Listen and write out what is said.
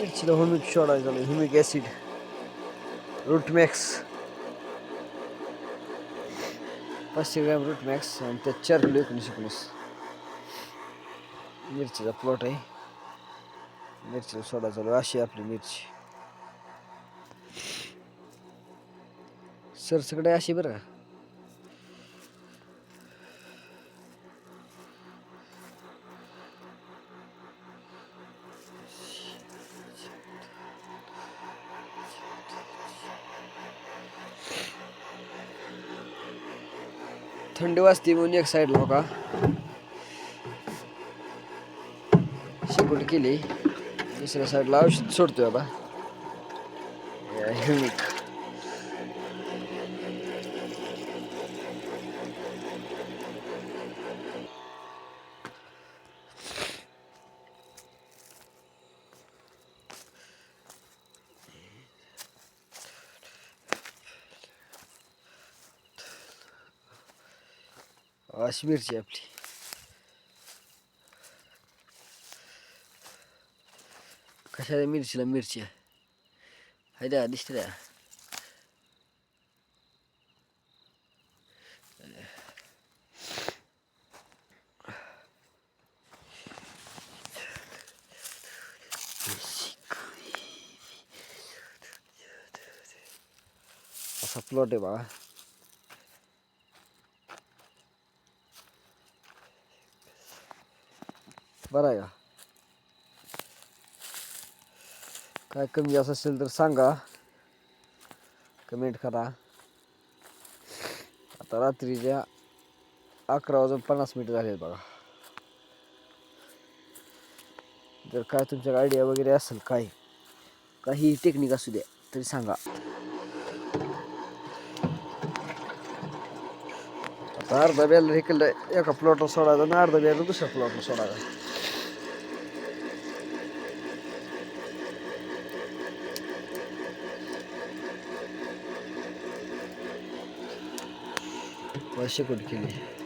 मिरचीला ह्युमिक सोडायचं झालं, ह्युमिक ॲसिड रूटमॅक्स 500 ग्रॅम रूटमॅक्स आणि त्यात 4 किलो 19 मिरचीचा प्लॉट आहे. मिरचीला सोडायचं झालं. अशी आपली मिरची सरसकडे अशी बरं का. थंडी वाजते म्हणून एक साईडला हो का शेकोटी केली, दुसऱ्या साईडला औषध सोडतोय आता ह्युमिक. अशी मिरची आपली. कशा मिरचीला मिरची आहे द्या, दिसते द्या. असा प्लॉट आहे बघा. बरं आहे का. काय कमी जास्त असेल तर सांगा, कमेंट करा. आता रात्रीच्या 11:50 झाले बघा. जर काय तुमच्या आयडिया वगैरे असेल, काही टेक्निक असू द्या तरी सांगा. आता अर्धा बॅलर इकडं एका प्लॉटवर सोडायचा आणि अर्धा बॅलर दुसऱ्या प्लॉटवर सोडायचा. शेकोटी केली.